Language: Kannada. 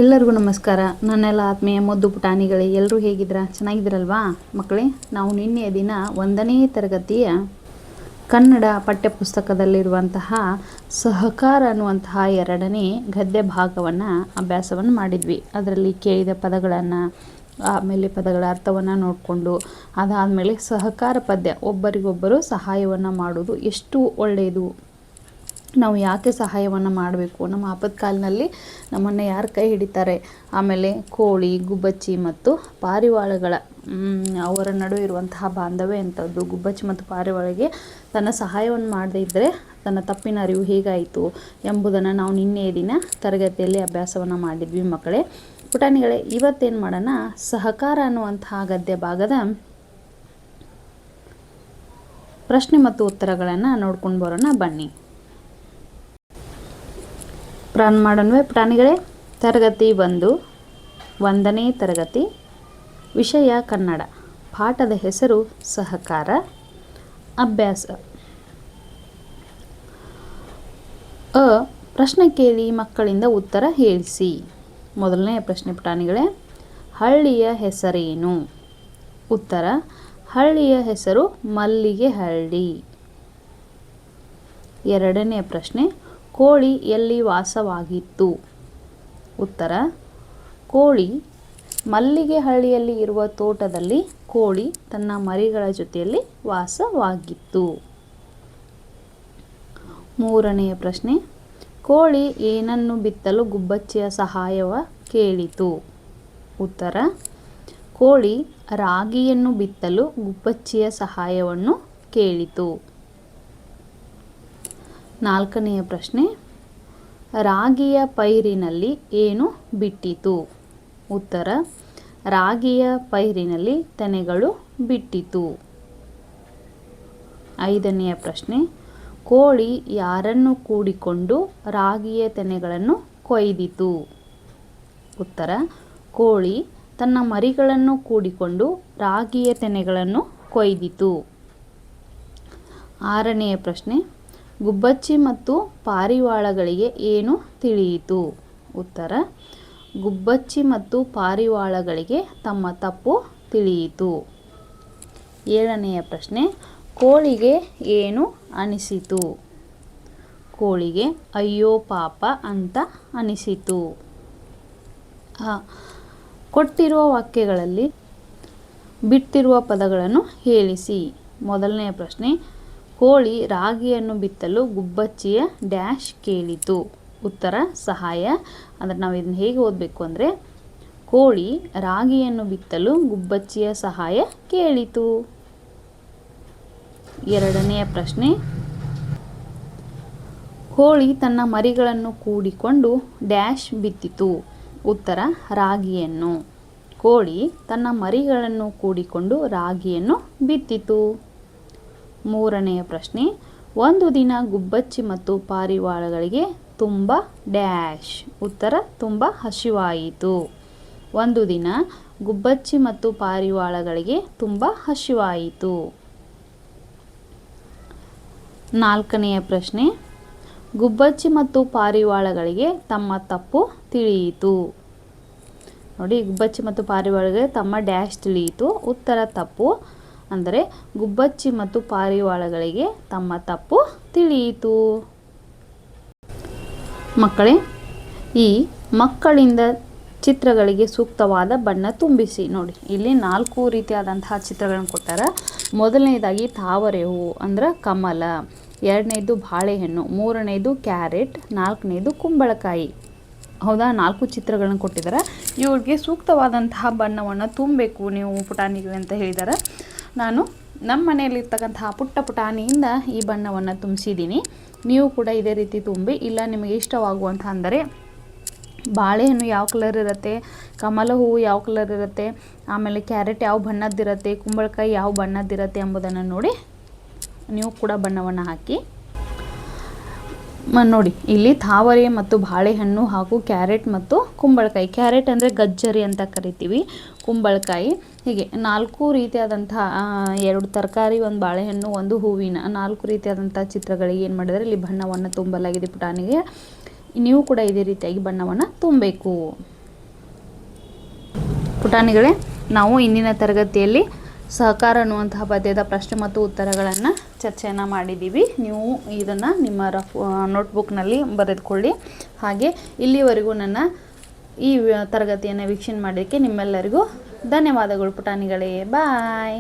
ಎಲ್ಲರಿಗೂ ನಮಸ್ಕಾರ. ನನ್ನೆಲ್ಲ ಆತ್ಮೀಯ ಮುದ್ದು ಪುಟಾಣಿಗಳೇ, ಎಲ್ಲರೂ ಹೇಗಿದ್ದೀರಾ? ಚೆನ್ನಾಗಿದ್ದೀರಲ್ವಾ ಮಕ್ಕಳೇ? ನಾವು ನಿನ್ನೆಯ ದಿನ 1ನೇ ತರಗತಿಯ ಕನ್ನಡ ಪಠ್ಯಪುಸ್ತಕದಲ್ಲಿರುವಂತಹ ಸಹಕಾರ ಅನ್ನುವಂತಹ 2ನೇ ಗದ್ಯ ಭಾಗವನ್ನು ಅಭ್ಯಾಸವನ್ನು ಮಾಡಿದ್ವಿ. ಅದರಲ್ಲಿ ಕೇಳಿದ ಪದಗಳನ್ನು, ಆಮೇಲೆ ಪದಗಳ ಅರ್ಥವನ್ನು ನೋಡಿಕೊಂಡು, ಅದಾದಮೇಲೆ ಸಹಕಾರ ಪದ್ಯ, ಒಬ್ಬರಿಗೊಬ್ಬರು ಸಹಾಯವನ್ನು ಮಾಡೋದು ಎಷ್ಟು ಒಳ್ಳೆಯದು, ನಾವು ಯಾಕೆ ಸಹಾಯವನ್ನು ಮಾಡಬೇಕು, ನಮ್ಮ ಆಪತ್ಕಾಲಿನಲ್ಲಿ ನಮ್ಮನ್ನು ಯಾರು ಕೈ ಹಿಡಿತಾರೆ, ಆಮೇಲೆ ಕೋಳಿ, ಗುಬ್ಬಚ್ಚಿ ಮತ್ತು ಪಾರಿವಾಳಗಳ ಅವರ ನಡುವೆ ಇರುವಂತಹ ಬಾಂಧವ್ಯ ಎಂಥದ್ದು, ಗುಬ್ಬಚ್ಚಿ ಮತ್ತು ಪಾರಿವಾಳಗೆ ತನ್ನ ಸಹಾಯವನ್ನು ಮಾಡದೇ ಇದ್ದರೆ ತನ್ನ ತಪ್ಪಿನ ಅರಿವು ಹೇಗಾಯಿತು ಎಂಬುದನ್ನು ನಾವು ನಿನ್ನೆಯ ದಿನ ತರಗತಿಯಲ್ಲಿ ಅಭ್ಯಾಸವನ್ನು ಮಾಡಿದ್ವಿ ಮಕ್ಕಳೇ. ಪುಟಾಣಿಗಳೇ, ಇವತ್ತೇನು ಮಾಡೋಣ, ಸಹಕಾರ ಅನ್ನುವಂತಹ ಗದ್ಯ ಭಾಗದ ಪ್ರಶ್ನೆ ಮತ್ತು ಉತ್ತರಗಳನ್ನು ನೋಡ್ಕೊಂಡು ಬರೋಣ ಬನ್ನಿ. ಪ್ರಾರಂಭ ಮಾಡೋಣವೇ ಪುಟಾಣಿಗಳೇ? ತರಗತಿ 1ನೇ ತರಗತಿ, ವಿಷಯ ಕನ್ನಡ, ಪಾಠದ ಹೆಸರು ಸಹಕಾರ. ಅಭ್ಯಾಸ ಪ್ರಶ್ನೆ ಕೇಳಿ ಮಕ್ಕಳಿಂದ ಉತ್ತರ ಹೇಳಿಸಿ. ಮೊದಲನೇ ಪ್ರಶ್ನೆ ಪುಟಾಣಿಗಳೇ, ಹಳ್ಳಿಯ ಹೆಸರೇನು? ಉತ್ತರ: ಹಳ್ಳಿಯ ಹೆಸರು ಮಲ್ಲಿಗೆ ಹಳ್ಳಿ. ಎರಡನೇ ಪ್ರಶ್ನೆ, ಕೋಳಿ ಎಲ್ಲಿ ವಾಸವಾಗಿತ್ತು? ಉತ್ತರ: ಕೋಳಿ ಮಲ್ಲಿಗೆ ಹಳ್ಳಿಯಲ್ಲಿ ಇರುವ ತೋಟದಲ್ಲಿ ಕೋಳಿ ತನ್ನ ಮರಿಗಳ ಜೊತೆಯಲ್ಲಿ ವಾಸವಾಗಿತ್ತು. ಮೂರನೆಯ ಪ್ರಶ್ನೆ, ಕೋಳಿ ಏನನ್ನು ಬಿತ್ತಲು ಗುಬ್ಬಚ್ಚಿಯ ಸಹಾಯವ ಕೇಳಿತು? ಉತ್ತರ: ಕೋಳಿ ರಾಗಿಯನ್ನು ಬಿತ್ತಲು ಗುಬ್ಬಚ್ಚಿಯ ಸಹಾಯವನ್ನು ಕೇಳಿತು. ನಾಲ್ಕನೆಯ ಪ್ರಶ್ನೆ, ರಾಗಿಯ ಪೈರಿನಲ್ಲಿ ಏನು ಬಿಟ್ಟಿತು? ಉತ್ತರ: ರಾಗಿಯ ಪೈರಿನಲ್ಲಿ ತೆನೆಗಳು ಬಿಟ್ಟಿತು. ಐದನೆಯ ಪ್ರಶ್ನೆ, ಕೋಳಿ ಯಾರನ್ನು ಕೂಡಿಕೊಂಡು ರಾಗಿಯ ತೆನೆಗಳನ್ನು ಕೊಯ್ದಿತು? ಉತ್ತರ: ಕೋಳಿ ತನ್ನ ಮರಿಗಳನ್ನು ಕೂಡಿಕೊಂಡು ರಾಗಿಯ ತೆನೆಗಳನ್ನು ಕೊಯ್ದಿತು. ಆರನೆಯ ಪ್ರಶ್ನೆ, ಗುಬ್ಬಚ್ಚಿ ಮತ್ತು ಪಾರಿವಾಳಗಳಿಗೆ ಏನು ತಿಳಿಯಿತು? ಉತ್ತರ: ಗುಬ್ಬಚ್ಚಿ ಮತ್ತು ಪಾರಿವಾಳಗಳಿಗೆ ತಮ್ಮ ತಪ್ಪು ತಿಳಿಯಿತು. ಏಳನೆಯ ಪ್ರಶ್ನೆ, ಕೋಳಿಗೆ ಏನು ಅನಿಸಿತು? ಕೋಳಿಗೆ ಅಯ್ಯೋ ಪಾಪ ಅಂತ ಅನಿಸಿತು. ಕೊಟ್ಟಿರುವ ವಾಕ್ಯಗಳಲ್ಲಿ ಬಿಟ್ಟಿರುವ ಪದಗಳನ್ನು ಹೇಳಿಸಿ. ಮೊದಲನೆಯ ಪ್ರಶ್ನೆ, ಕೋಳಿ ರಾಗಿಯನ್ನು ಬಿತ್ತಲು ಗುಬ್ಬಚ್ಚಿಯ ಡ್ಯಾಶ್ ಕೇಳಿತು. ಉತ್ತರ: ಸಹಾಯ. ಅಂದರೆ ನಾವು ಇದನ್ನು ಹೇಗೆ ಓದಬೇಕು ಅಂದರೆ, ಕೋಳಿ ರಾಗಿಯನ್ನು ಬಿತ್ತಲು ಗುಬ್ಬಚ್ಚಿಯ ಸಹಾಯ ಕೇಳಿತು. ಎರಡನೆಯ ಪ್ರಶ್ನೆ, ಕೋಳಿ ತನ್ನ ಮರಿಗಳನ್ನು ಕೂಡಿಕೊಂಡು ಡ್ಯಾಶ್ ಬಿತ್ತಿತು. ಉತ್ತರ: ರಾಗಿಯನ್ನು. ಕೋಳಿ ತನ್ನ ಮರಿಗಳನ್ನು ಕೂಡಿಕೊಂಡು ರಾಗಿಯನ್ನು ಬಿತ್ತಿತು. ಮೂರನೆಯ ಪ್ರಶ್ನೆ, ಒಂದು ದಿನ ಗುಬ್ಬಚ್ಚಿ ಮತ್ತು ಪಾರಿವಾಳಗಳಿಗೆ ತುಂಬ ಡ್ಯಾಶ್. ಉತ್ತರ: ತುಂಬ ಹಸಿವಾಯಿತು. ಒಂದು ದಿನ ಗುಬ್ಬಚ್ಚಿ ಮತ್ತು ಪಾರಿವಾಳಗಳಿಗೆ ತುಂಬ ಹಸಿವಾಯಿತು. ನಾಲ್ಕನೆಯ ಪ್ರಶ್ನೆ, ಗುಬ್ಬಚ್ಚಿ ಮತ್ತು ಪಾರಿವಾಳಗಳಿಗೆ ತಮ್ಮ ತಪ್ಪು ತಿಳಿಯಿತು. ನೋಡಿ, ಗುಬ್ಬಚ್ಚಿ ಮತ್ತು ಪಾರಿವಾಳಗಳಿಗೆ ತಮ್ಮ ಡ್ಯಾಶ್ ತಿಳಿಯಿತು. ಉತ್ತರ ತಪ್ಪು. ಅಂದರೆ ಗುಬ್ಬಚ್ಚಿ ಮತ್ತು ಪಾರಿವಾಳಗಳಿಗೆ ತಮ್ಮ ತಪ್ಪು ತಿಳಿಯಿತು. ಮಕ್ಕಳೇ, ಈ ಮಕ್ಕಳಿಂದ ಚಿತ್ರಗಳಿಗೆ ಸೂಕ್ತವಾದ ಬಣ್ಣ ತುಂಬಿಸಿ. ನೋಡಿ, ಇಲ್ಲಿ 4 ರೀತಿಯಾದಂತಹ ಚಿತ್ರಗಳನ್ನು ಕೊಟ್ಟಾರ. ಮೊದಲನೇದಾಗಿ ತಾವರೆ ಹೂವು ಅಂದ್ರೆ ಕಮಲ, ಎರಡನೇದು ಬಾಳೆಹಣ್ಣು, ಮೂರನೇದು ಕ್ಯಾರೆಟ್, ನಾಲ್ಕನೇದು ಕುಂಬಳಕಾಯಿ. ಹೌದಾ, 4 ಚಿತ್ರಗಳನ್ನು ಕೊಟ್ಟಿದ್ದಾರೆ. ಇವ್ರಿಗೆ ಸೂಕ್ತವಾದಂತಹ ಬಣ್ಣವನ್ನು ತುಂಬಬೇಕು ನೀವು ಪುಟಾಣಿಗಳು ಅಂತ ಹೇಳಿದ್ದಾರೆ. ನಾನು ನಮ್ಮ ಮನೆಯಲ್ಲಿರ್ತಕ್ಕಂತಹ ಪುಟ್ಟ ಪುಟಾಣಿಯಿಂದ ಈ ಬಣ್ಣವನ್ನು ತುಂಬಿಸಿದ್ದೀನಿ. ನೀವು ಕೂಡ ಇದೇ ರೀತಿ ತುಂಬಿ. ಇಲ್ಲ ನಿಮಗೆ ಇಷ್ಟವಾಗುವಂಥ ಅಂದರೆ ಬಾಳೆಹಣ್ಣು ಯಾವ ಕಲರ್ ಇರುತ್ತೆ, ಕಮಲ ಹೂವು ಯಾವ ಕಲರ್ ಇರುತ್ತೆ, ಆಮೇಲೆ ಕ್ಯಾರೆಟ್ ಯಾವ ಬಣ್ಣದ್ದಿರುತ್ತೆ, ಕುಂಬಳಕಾಯಿ ಯಾವ ಬಣ್ಣದ್ದಿರುತ್ತೆ ಎಂಬುದನ್ನು ನೋಡಿ ನೀವು ಕೂಡ ಬಣ್ಣವನ್ನು ಹಾಕಿ. ನೋಡಿ, ಇಲ್ಲಿ ತಾವರೆ ಮತ್ತು ಬಾಳೆಹಣ್ಣು ಹಾಗೂ ಕ್ಯಾರೆಟ್ ಮತ್ತು ಕುಂಬಳಕಾಯಿ. ಕ್ಯಾರೆಟ್ ಅಂದರೆ ಗಜ್ಜರಿ ಅಂತ ಕರಿತೀವಿ, ಕುಂಬಳಕಾಯಿ. ಹೀಗೆ 4 ರೀತಿಯಾದಂಥ 2 ತರಕಾರಿ, 1 ಬಾಳೆಹಣ್ಣು, 1 ಹೂವಿನ 4 ರೀತಿಯಾದಂಥ ಚಿತ್ರಗಳಿಗೆ ಏನು ಮಾಡಿದರೆ ಇಲ್ಲಿ ಬಣ್ಣವನ್ನು ತುಂಬಲಾಗಿದೆ ಪುಟಾಣಿಗೆ. ನೀವು ಕೂಡ ಇದೇ ರೀತಿಯಾಗಿ ಬಣ್ಣವನ್ನು ತುಂಬಬೇಕು. ಪುಟಾಣಿಗಳೇ, ನಾವು ಇಂದಿನ ತರಗತಿಯಲ್ಲಿ ಸಹಕಾರ ಅನ್ನುವಂತಹ ಪದ್ಯದ ಪ್ರಶ್ನೆ ಮತ್ತು ಉತ್ತರಗಳನ್ನು ಚರ್ಚೆಯನ್ನು ಮಾಡಿದ್ದೀವಿ. ನೀವು ಇದನ್ನು ನಿಮ್ಮ ನೋಟ್ಬುಕ್ನಲ್ಲಿ ಬರೆದುಕೊಳ್ಳಿ. ಹಾಗೆ ಇಲ್ಲಿವರೆಗೂ ನನ್ನ ಈ ತರಗತಿಯನ್ನು ವೀಕ್ಷಣೆ ಮಾಡೋದಕ್ಕೆ ನಿಮ್ಮೆಲ್ಲರಿಗೂ ಧನ್ಯವಾದಗಳು ಪುಟಾಣಿಗಳೇ. ಬಾಯ್.